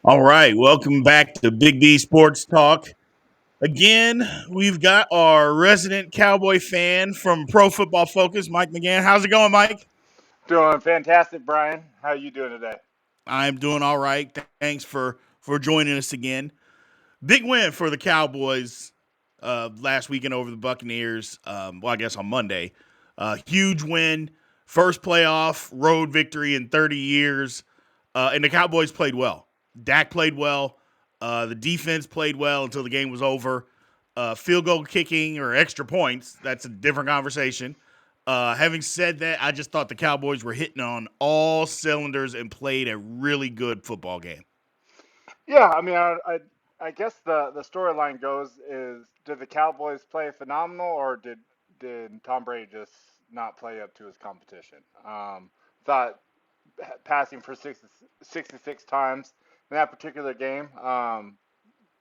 All right, welcome back to Big D Sports Talk. Again, we've got our resident Cowboy fan from Pro Football Focus, Mike McGann. How's it going, Mike? Doing fantastic, Brian. How are you doing today? I'm doing all right. Thanks for joining us again. Big win for the Cowboys last weekend over the Buccaneers. I guess on Monday. Huge win, first playoff road victory in 30 years, and the Cowboys played well. Dak played well. The defense played well until the game was over. Field goal kicking or extra points, that's a different conversation. Having said that, I just thought the Cowboys were hitting on all cylinders and played a really good football game. Yeah, I guess the storyline goes is did the Cowboys play phenomenal or did Tom Brady just not play up to his competition? Thought passing for 66 times in that particular game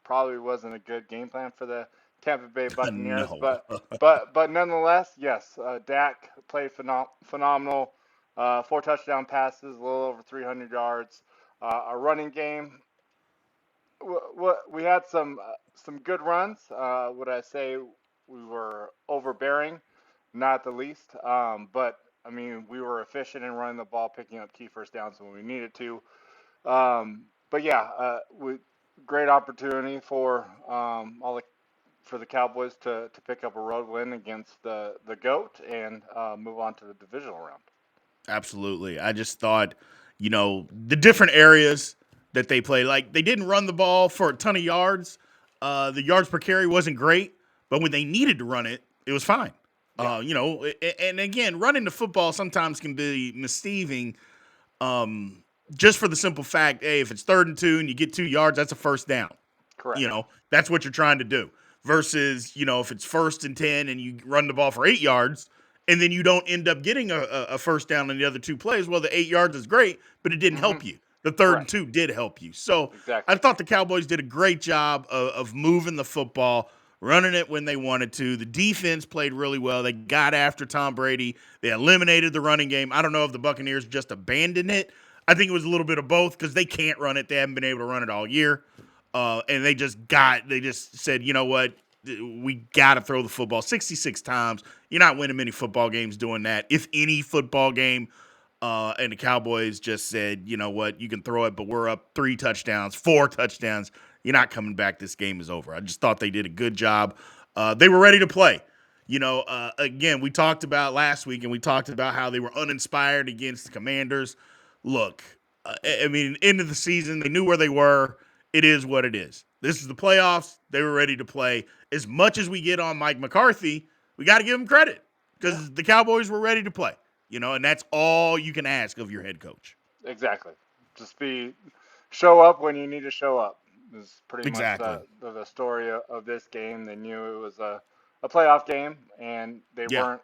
probably wasn't a good game plan for the Tampa Bay Buccaneers, No. but nonetheless, yes, Dak played phenomenal. Four touchdown passes, a little over 300 yards. A running game. We had some good runs. Would I say we were overbearing? Not the least. But I mean, we were efficient in running the ball, picking up key first downs when we needed to. But yeah, great opportunity for all for the Cowboys to pick up a road win against the goat and move on to the divisional round. Absolutely. I just thought, the different areas that they played, like they didn't run the ball for a ton of yards. The yards per carry wasn't great, but when they needed to run it, it was fine. Yeah. And again, running the football sometimes can be misleading. Just for the simple fact, hey, if it's 3rd and 2 and you get 2 yards, that's a first down. Correct. That's what you're trying to do. Versus, if it's 1st and 10 and you run the ball for 8 yards, and then you don't end up getting a first down in the other two plays. Well, the 8 yards is great, but it didn't Mm-hmm. help you. The third and Correct. two did help you. So I Exactly. thought the Cowboys did a great job of moving the football, running it when they wanted to. The defense played really well. They got after Tom Brady. They eliminated the running game. I don't know if the Buccaneers just abandoned it. I think it was a little bit of both because they can't run it. They haven't been able to run it all year. And they just said, you know what? We got to throw the football 66 times. You're not winning many football games doing that. If any football game, and the Cowboys just said, you know what, you can throw it, but we're up 3 touchdowns, 4 touchdowns. You're not coming back. This game is over. I just thought they did a good job. They were ready to play. Again, we talked about last week, and we talked about how they were uninspired against the Commanders. Look, I mean, end of the season, they knew where they were. It is what it is. This is the playoffs. They were ready to play. As much as we get on Mike McCarthy, we got to give him credit Yeah. because the Cowboys were ready to play. And that's all you can ask of your head coach. Exactly. Just be show up when you need to show up. Is pretty much Exactly. the story of this game. They knew it was a playoff game, and they Yeah, weren't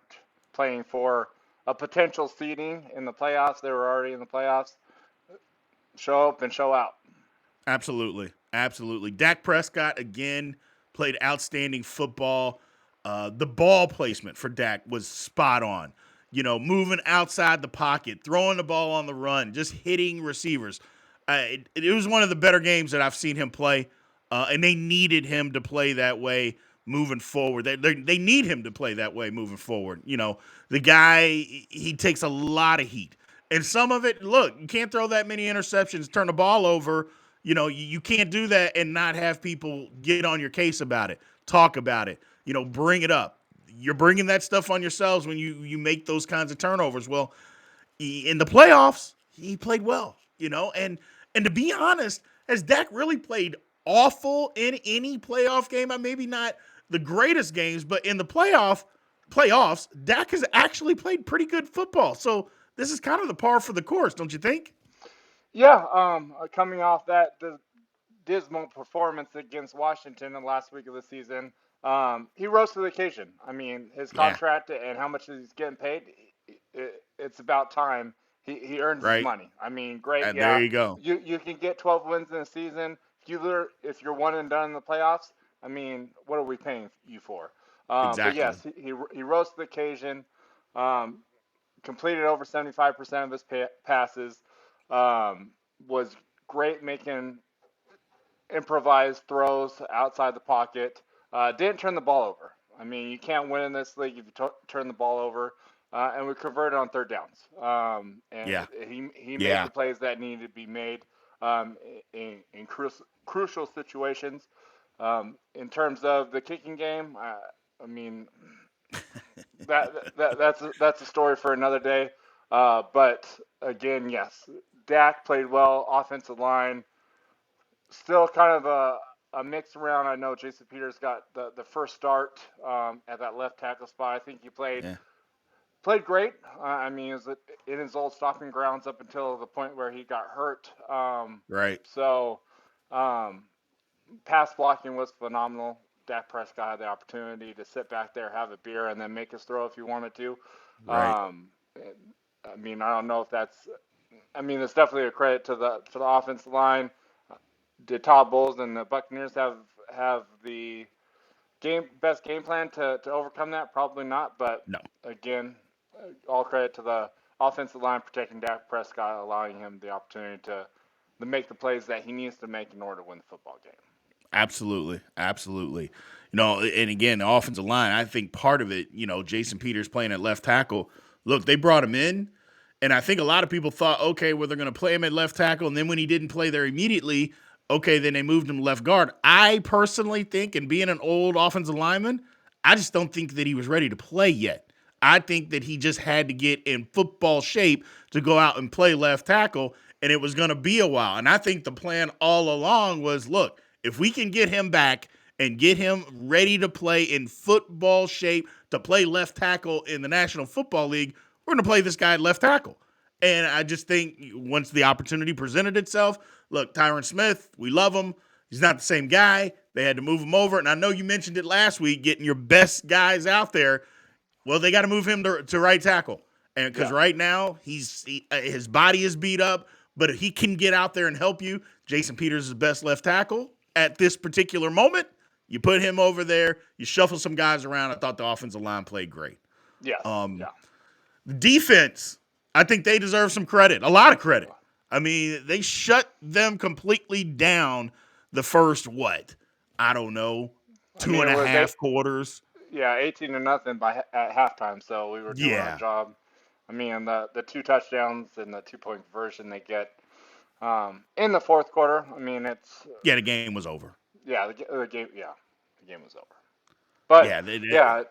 playing for a potential seeding in the playoffs. They were already in the playoffs. Show up and show out. absolutely. Absolutely. Dak Prescott, again, played outstanding football. The ball placement for Dak was spot on. Moving outside the pocket, throwing the ball on the run, just hitting receivers. It was one of the better games that I've seen him play, and they needed him to play that way moving forward. They need him to play that way moving forward. The guy, he takes a lot of heat. And some of it, look, you can't throw that many interceptions, turn the ball over. You can't do that and not have people get on your case about it, talk about it, bring it up. You're bringing that stuff on yourselves when you make those kinds of turnovers. Well, in the playoffs, he played well, and to be honest, has Dak really played awful in any playoff game? Maybe not the greatest games, but in the playoffs, Dak has actually played pretty good football. So this is kind of the par for the course, don't you think? Yeah. Coming off that dismal performance against Washington in the last week of the season, he rose to the occasion. I mean, his Yeah. contract and how much he's getting paid, it's about time he earns his Right. money. I mean, great, There yeah. you go. You can get 12 wins in a season. If you're one and done in the playoffs, I mean, what are we paying you for? But Exactly. yes, he rose to the occasion. Um, Completed over 75% of his passes. Was great making improvised throws outside the pocket. Didn't turn the ball over. I mean, you can't win in this league if you turn the ball over. And we converted on third downs. And Yeah. he made Yeah. the plays that needed to be made in crucial situations. In terms of the kicking game, I mean that's a story for another day. But again, yes, Dak played well. Offensive line still kind of a mix around. I know Jason Peters got the first start at that left tackle spot. I think he Yeah. played great. I mean, he was in his old stopping grounds up until the point where he got hurt. Right. So um, pass blocking was phenomenal. Dak Prescott had the opportunity to sit back there, have a beer, and then make his throw if he wanted to. Right. Um, I mean, I don't know if that's. I mean, it's definitely a credit to the offensive line. Did Todd Bowles and the Buccaneers have the best game plan to overcome that? Probably not. But No. again, all credit to the offensive line protecting Dak Prescott, allowing him the opportunity to make the plays that he needs to make in order to win the football game. Absolutely. Absolutely. And again, the offensive line, I think part of it, Jason Peters playing at left tackle. Look, they brought him in, and I think a lot of people thought, okay, well, they're going to play him at left tackle, and then when he didn't play there immediately, okay, then they moved him to left guard. I personally think, and being an old offensive lineman, I just don't think that he was ready to play yet. I think that he just had to get in football shape to go out and play left tackle, and it was going to be a while. And I think the plan all along was, look, if we can get him back and get him ready to play in football shape to play left tackle in the National Football League, we're going to play this guy at left tackle. And I just think once the opportunity presented itself, look, Tyron Smith, we love him. He's not the same guy. They had to move him over. And I know you mentioned it last week, getting your best guys out there. Well, they got to move him to right tackle. And because Yeah. right now his body is beat up, but if he can get out there and help you, Jason Peters is the best left tackle at this particular moment. You put him over there, you shuffle some guys around. I thought the offensive line played great. Yes. Um, Yeah. Defense, I think they deserve some credit, a lot of credit. I mean, they shut them completely down the first, what? I don't know, I two mean, and it a was half quarters. 18-0 at halftime, so we were doing our Yeah. job. I mean, the two touchdowns and the 2 point conversion they get in the fourth quarter. I mean, it's Yeah, the game was over. yeah, the game, yeah, the game was over. But Yeah. yeah,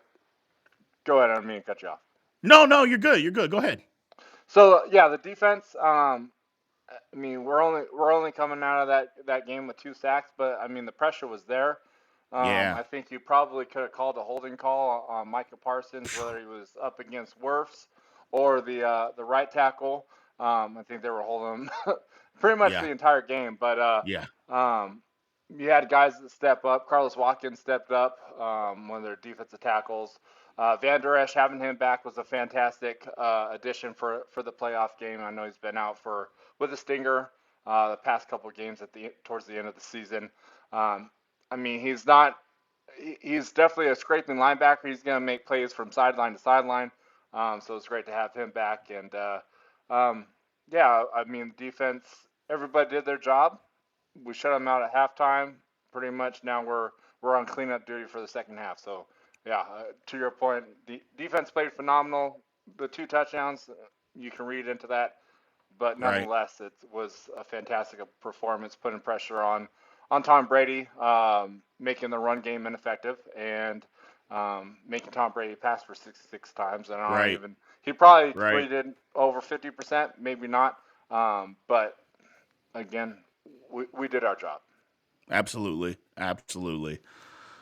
go ahead. I don't mean to cut you off. No, you're good. You're good. Go ahead. So yeah, the defense. I mean, we're only coming out of that game with 2 sacks, but I mean the pressure was there. Yeah. I think you probably could have called a holding call on Micah Parsons, whether he was up against Wirfs or the right tackle. I think they were holding him pretty much Yeah. the entire game. But Yeah. um, you had guys that step up. Carlos Watkins stepped up, one of their defensive tackles. Van Der Esch, having him back was a fantastic addition for the playoff game. I know he's been out with a stinger the past couple of games towards the end of the season. Um, I mean, he's definitely a scraping linebacker. He's going to make plays from sideline to sideline. So it's great to have him back. And um, yeah, I mean, defense, everybody did their job. We shut them out at halftime. Pretty much now we're on cleanup duty for the second half. So yeah, to your point, defense played phenomenal. The 2 touchdowns, you can read into that, but Right. nonetheless, it was a fantastic performance, putting pressure on Tom Brady, making the run game ineffective, and making Tom Brady pass for 66 times. And I don't Right. even he probably Right. completed over 50%, maybe not, but again, we did our job. Absolutely. Absolutely.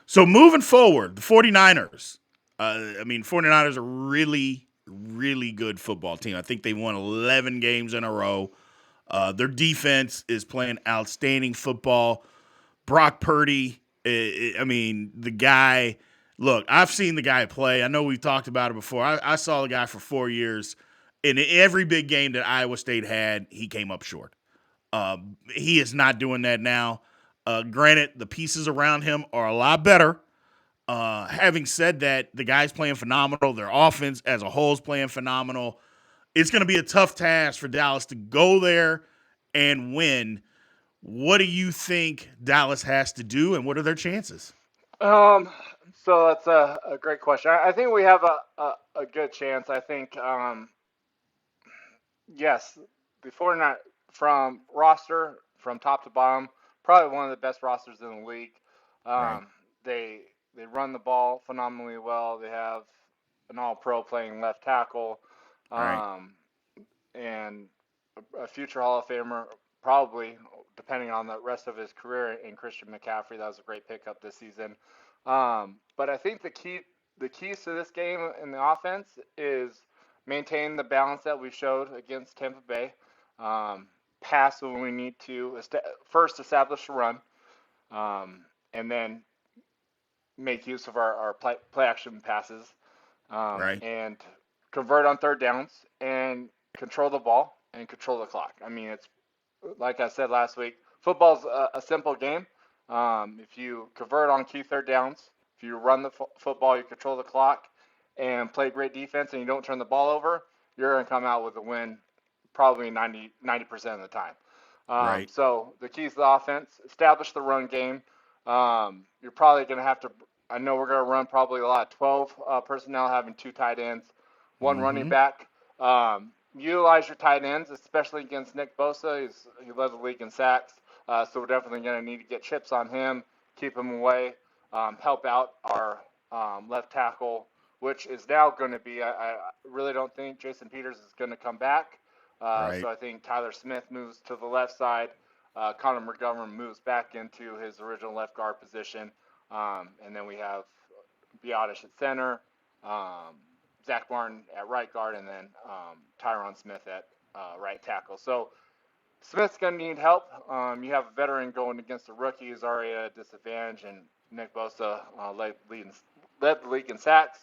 So moving forward, the 49ers. 49ers are really, really good football team. I think they won 11 games in a row. Their defense is playing outstanding football. Brock Purdy, the guy, look, I've seen the guy play. I know we've talked about it before. I saw the guy for 4 years. In every big game that Iowa State had, he came up short. He is not doing that now. Granted, the pieces around him are a lot better. Having said that, the guy's playing phenomenal. Their offense as a whole is playing phenomenal. It's going to be a tough task for Dallas to go there and win What do you think Dallas has to do, and what are their chances? Um, so that's a great question. I think we have a good chance. I think, yes, the 49 from roster from top to bottom, probably one of the best rosters in the league. Right, Um, they they run the ball phenomenally well. They have an All Pro playing left tackle, right, um, and a future Hall of Famer, probably depending on the rest of his career. In Christian McCaffrey, that was a great pickup this season. But I think the keys to this game in the offense is maintain the balance that we showed against Tampa Bay. Um, Pass when we need to. First, establish a run, and then make use of our play action passes, right. and convert on third downs and control the ball and control the clock. I mean, it's like I said last week, football's a simple game. If you convert on key third downs, if you run the football, you control the clock, and play great defense, and you don't turn the ball over, you're going to come out with a win probably 90% of the time. Right. So the keys to the offense: establish the run game. You're probably going to have to. I know we're going to run probably a lot of 12 personnel, having two tight ends, one running Mm-hmm. back. Utilize your tight ends, especially against Nick Bosa. He led the league in sacks, so we're definitely going to need to get chips on him, keep him away, help out our left tackle, which is now going to be. I really don't think Jason Peters is going to come back. So Right. I think Tyler Smith moves to the left side. Connor McGovern moves back into his original left guard position. And then we have Biotish at center, um, Zach Martin at right guard, and then Tyron Smith at right tackle. So Smith's going to need help. You have a veteran going against a rookie who's already at a disadvantage, and Nick Bosa led the league in sacks.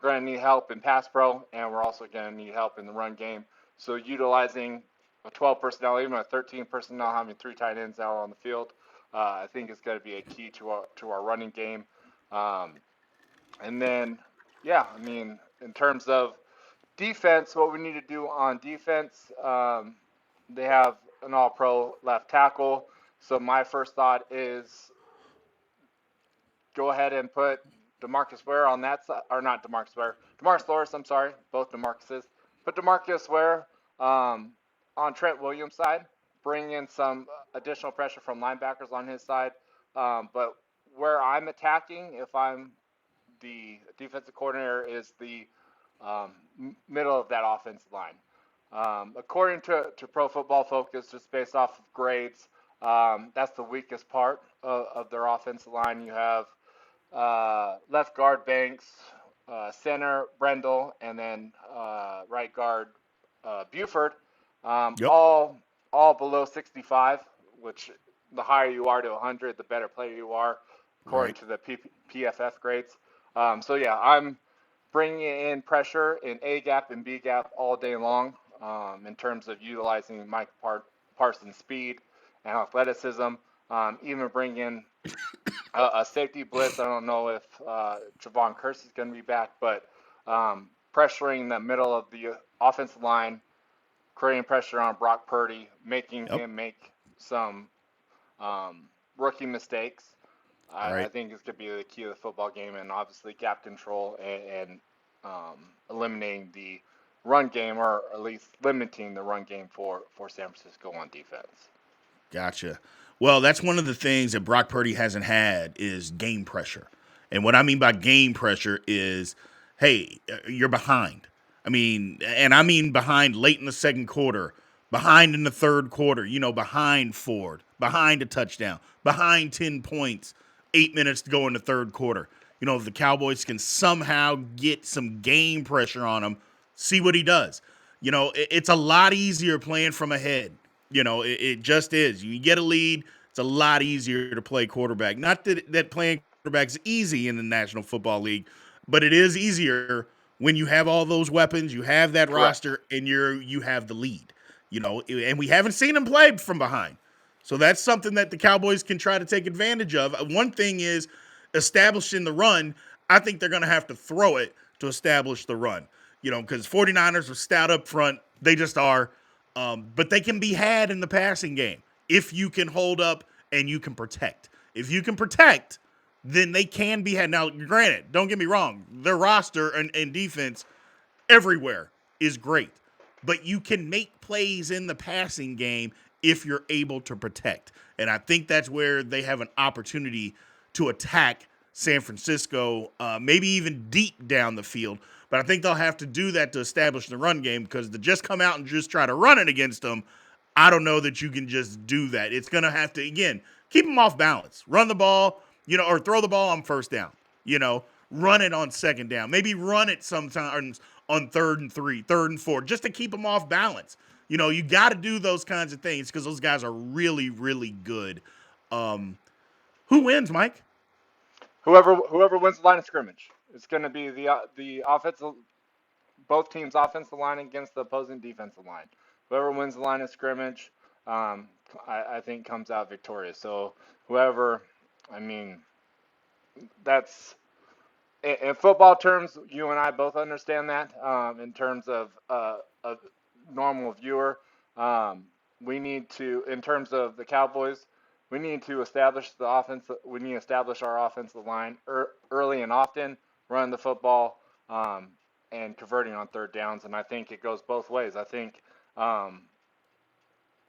We're going to need help in pass pro, and we're also going to need help in the run game. So utilizing a 12 personnel, even a 13 personnel, having three tight ends out on the field, I think is going to be a key to our running game. Um, and then, yeah, I mean, in terms of defense, what we need to do on defense, they have an all pro left tackle. So my first thought is go ahead and put Demarcus Ware on that side, or not Demarcus Ware, Demarcus Lawrence, I'm sorry, both Demarcuses. Put Demarcus Ware on Trent Williams' side, bring in some additional pressure from linebackers on his side. But where I'm attacking, if I'm the defensive coordinator, is the middle of that offensive line. According to Pro Football Focus, just based off of grades, that's the weakest part of their offensive line. You have left guard Banks, center Brendel, and then right guard Buford. Yep. All below 65, which the higher you are to 100, the better player you are, according Right. to the PFF grades. So yeah, I'm bringing in pressure in A gap and B gap all day long, in terms of utilizing Mike Parsons' speed and athleticism. Even bring in a safety blitz. I don't know if Javon Curse is going to be back, but pressuring the middle of the offensive line, creating pressure on Brock Purdy, making Yep. him make some rookie mistakes. I Right. think is going to be the key of the football game, and obviously gap control and eliminating the run game, or at least limiting the run game for San Francisco on defense. Gotcha. Well, that's one of the things that Brock Purdy hasn't had is game pressure. And what I mean by game pressure is, hey, you're behind. I mean, and I mean behind late in the second quarter, behind in the third quarter, behind Ford, behind a touchdown, behind 10 points, 8 minutes to go in the third quarter. If the Cowboys can somehow get some game pressure on him, see what he does. It's a lot easier playing from ahead. It just is. You get a lead, it's a lot easier to play quarterback. Not that playing quarterback's easy in the National Football League, but it is easier when you have all those weapons, you have that Correct. roster, and you have the lead. And we haven't seen him play from behind. So that's something that the Cowboys can try to take advantage of. One thing is establishing the run. I think they're going to have to throw it to establish the run. Because 49ers are stout up front. They just are. But they can be had in the passing game if you can hold up and you can protect. If you can protect, then they can be had. Now, granted, don't get me wrong, their roster and defense everywhere is great, but you can make plays in the passing game if you're able to protect. And I think that's where they have an opportunity to attack San Francisco, maybe even deep down the field. But I think they'll have to do that to establish the run game because to just come out and just try to run it against them, I don't know that you can just do that. It's going to have to, again, keep them off balance. Run the ball, or throw the ball on first down, run it on second down. Maybe run it sometimes on 3rd and 3, 3rd and 4, just to keep them off balance. You got to do those kinds of things because those guys are really, really good. Um, who wins, Mike? Whoever wins the line of scrimmage. It's going to be the offensive, both teams' offensive line against the opposing defensive line. Whoever wins the line of scrimmage, I think comes out victorious. So whoever, I mean, that's in football terms. You and I both understand that. In terms of a normal viewer, we need to, in terms of the Cowboys, we need to establish the offense. We need to establish our offensive line early and often, running the football, and converting on third downs. And I think it goes both ways. I think um,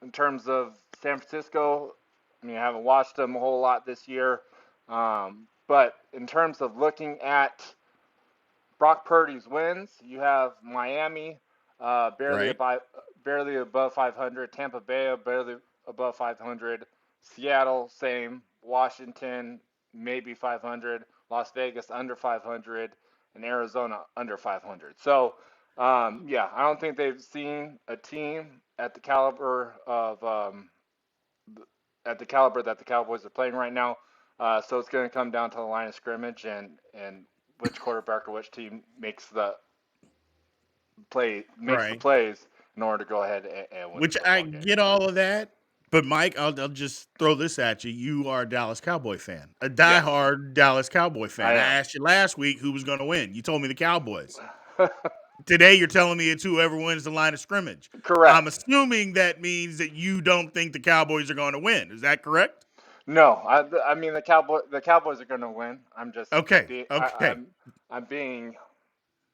in terms of San Francisco, I mean, I haven't watched them a whole lot this year, but in terms of looking at Brock Purdy's wins, you have Miami Right. barely above 500, Tampa Bay barely above 500, Seattle same, Washington maybe 500, Las Vegas under 500, and Arizona under 500. So yeah, I don't think they've seen a team at the caliber that the Cowboys are playing right now. So it's going to come down to the line of scrimmage and which quarterback or which team makes the Right. plays in order to go ahead and win the Which I football game. get all of that. But Mike, I'll just throw this at you. You are a Dallas Cowboy fan, a Yes, diehard Dallas Cowboy I fan. I am. asked you last week who was going to win. You told me the Cowboys. Today you're telling me it's whoever wins the line of scrimmage. I'm Correct. assuming that means that you don't think the Cowboys are going to win. Is that correct? No, I mean the Cowboys are going to win. I'm just Okay. be Okay. I'm being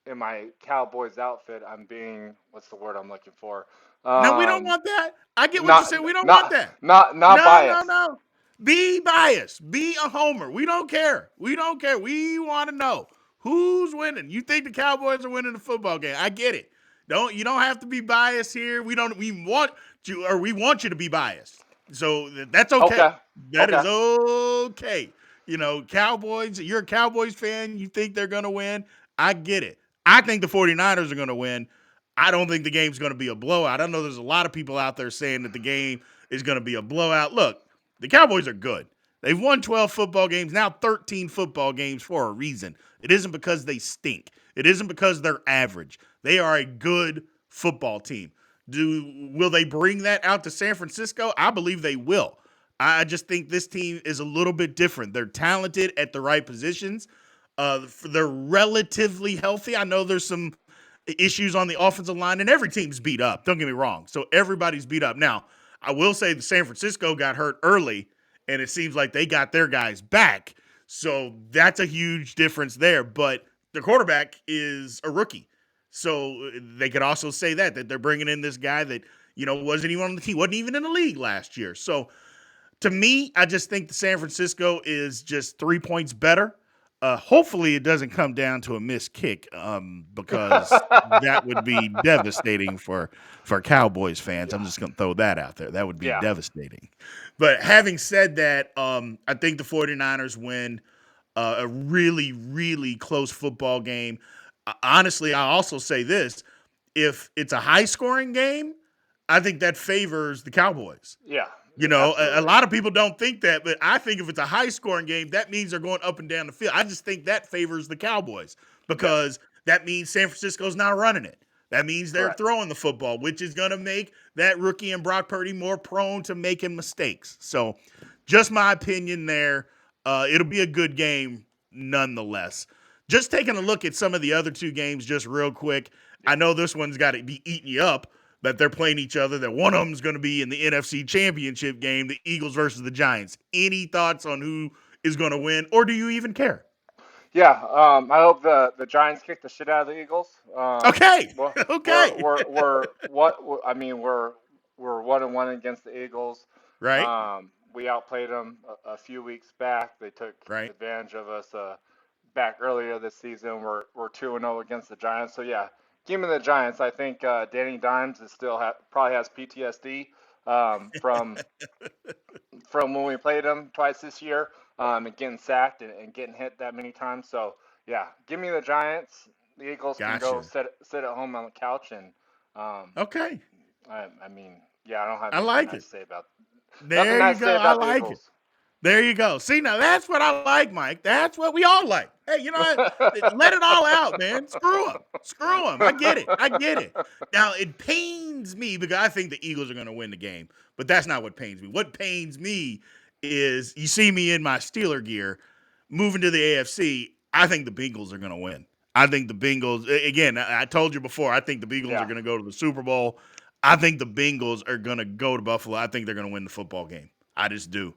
in my Cowboys outfit. I'm being, what's the word I'm looking for? No, we don't Um, want that. I get what you not said. We don't want not that. not No, no, biased. no. Be biased. Be a homer. We don't care. We don't care. We want to know who's winning. You think the Cowboys are winning the football game? I get it. You don't have to be biased here. We want you to be biased. So that's okay. Okay, That is okay. okay. Cowboys, you're a Cowboys fan, you think they're going to win. I get it. I think the 49ers are going to win. I don't think the game's going to be a blowout. I know there's a lot of people out there saying that the game is going to be a blowout. Look, the Cowboys are good. They've won 12 football games, now 13 football games for a reason. It isn't because they stink. It isn't because they're average. They are a good football team. Will they bring that out to San Francisco? I believe they will. I just think this team is a little bit different. They're talented at the right positions. They're relatively healthy. I know there's some issues on the offensive line, and every team's beat up. Don't get me wrong. So everybody's beat up. Now, I will say the San Francisco got hurt early, and it seems like they got their guys back. So that's a huge difference there. But the quarterback is a rookie. So they could also say that they're bringing in this guy that, wasn't even on the team, wasn't even in the league last year. So to me, I just think the San Francisco is just 3 points better. Hopefully, it doesn't come down to a missed kick, because that would be devastating for Cowboys fans. I'm Yeah, just going to throw that out there. That would be yeah, devastating. But having said that, I think the 49ers win a really, really close football game. Honestly, I also say this: if it's a high scoring game, I think that favors the Cowboys. yeah, A absolutely. lot of people don't think that, but I think if it's a high scoring game, that means they're going up and down the field. I just think that favors the Cowboys Yes, because that means San Francisco's not running it. That means they're correct. throwing the football, which is going to make that rookie and Brock Purdy more prone to making mistakes. So, just my opinion there. It'll be a good game nonetheless. Just taking a look at some of the other two games, just real quick. I Yeah. know this one's got to be eating you up, that they're playing each other, that one of them's going to be in the NFC Championship game, the Eagles versus the Giants. Any thoughts on who is going to win, or do you even care? Yeah, I hope the Giants kick the shit out of the Eagles. Okay. Well, Okay. I mean we're 1-1 against the Eagles. Right? We outplayed them a few weeks back. They took Right? advantage of us back earlier this season. We're 2-0 against the Giants. So yeah, give me the Giants. I think Danny Dimes is still probably has PTSD from when we played them twice this year, and getting sacked and getting hit that many times. So yeah, give me the Giants. The Eagles can go Gotcha. sit at home on the couch, and um, Okay. I mean, yeah, I don't have I anything like nice it. to say about There you go. I the like it. Eagles. There you go. See, now that's what I like, Mike. That's what we all like. Hey, you know what? Let it all out, man. Screw them. Screw them. I get it. I get it. Now, it pains me because I think the Eagles are going to win the game, but that's not what pains me. What pains me is you see me in my Steeler gear moving to the AFC. I think the Bengals are going to win. I think the Bengals, again, I told you before, I think the Bengals are Yeah, going to go to the Super Bowl. I think the Bengals are going to go to Buffalo. I think they're going to win the football game. I just do.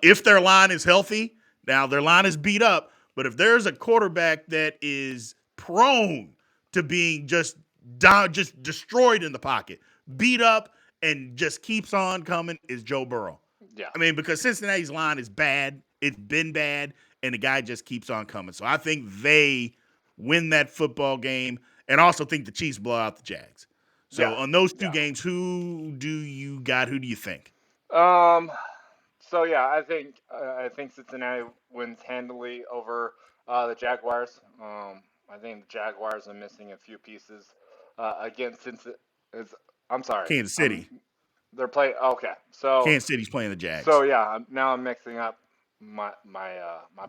If their line is healthy, now their line is beat up, but if there's a quarterback that is prone to being just down, just destroyed in the pocket, beat up, and just keeps on coming, is Joe Burrow. yeah, I mean, because Cincinnati's line is bad, it's been bad, and the guy just keeps on coming. So I think they win that football game, and also think the Chiefs blow out the Jags. So yeah, on those two yeah. games, who do you got? Who do you think? Um, So yeah, I think Cincinnati wins handily over the Jaguars. I think the Jaguars are missing a few pieces against Cincinnati. I'm sorry. Kansas City. They're playing. Okay, Kansas City's playing the so Jags. yeah, now I'm mixing up my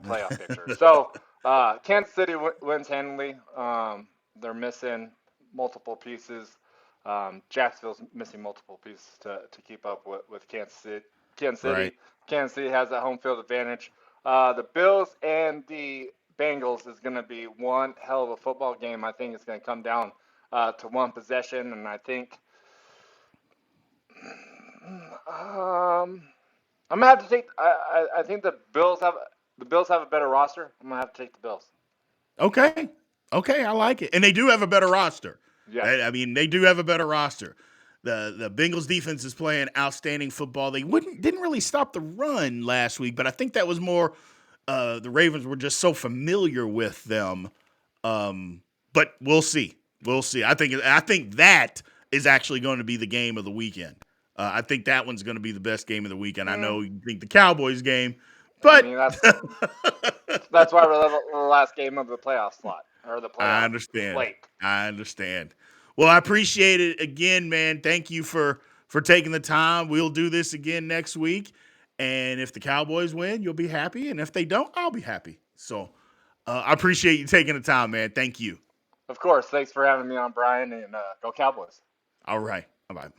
playoff picture. So Kansas City wins handily. They're missing multiple pieces. Jacksonville's missing multiple pieces to keep up with Kansas City. Kansas City. Right. Kansas City has that home field advantage. The Bills and the Bengals is going to be one hell of a football game. I think it's going to come down to one possession, and I think um, I'm gonna have to take. I think the Bills have a better roster. I'm gonna have to take the Bills. Okay. Okay, I like it. And they do have a better roster. Yes. I mean, they do have a better roster. The Bengals defense is playing outstanding football. They didn't really stop the run last week, but I think that was more the Ravens were just so familiar with them. But we'll see. We'll see. I think that is actually going to be the game of the weekend. I think that one's going to be the best game of the weekend. I Mm, know you think the Cowboys game, I but mean that's why we're the last game of the playoff slot or the I playoff understand. slate. I understand. Well, I appreciate it again, man. Thank you for taking the time. We'll do this again next week. And if the Cowboys win, you'll be happy. And if they don't, I'll be happy. So I appreciate you taking the time, man. Thank you. Of course. Thanks for having me on, Brian, and go Cowboys. All right. Bye bye.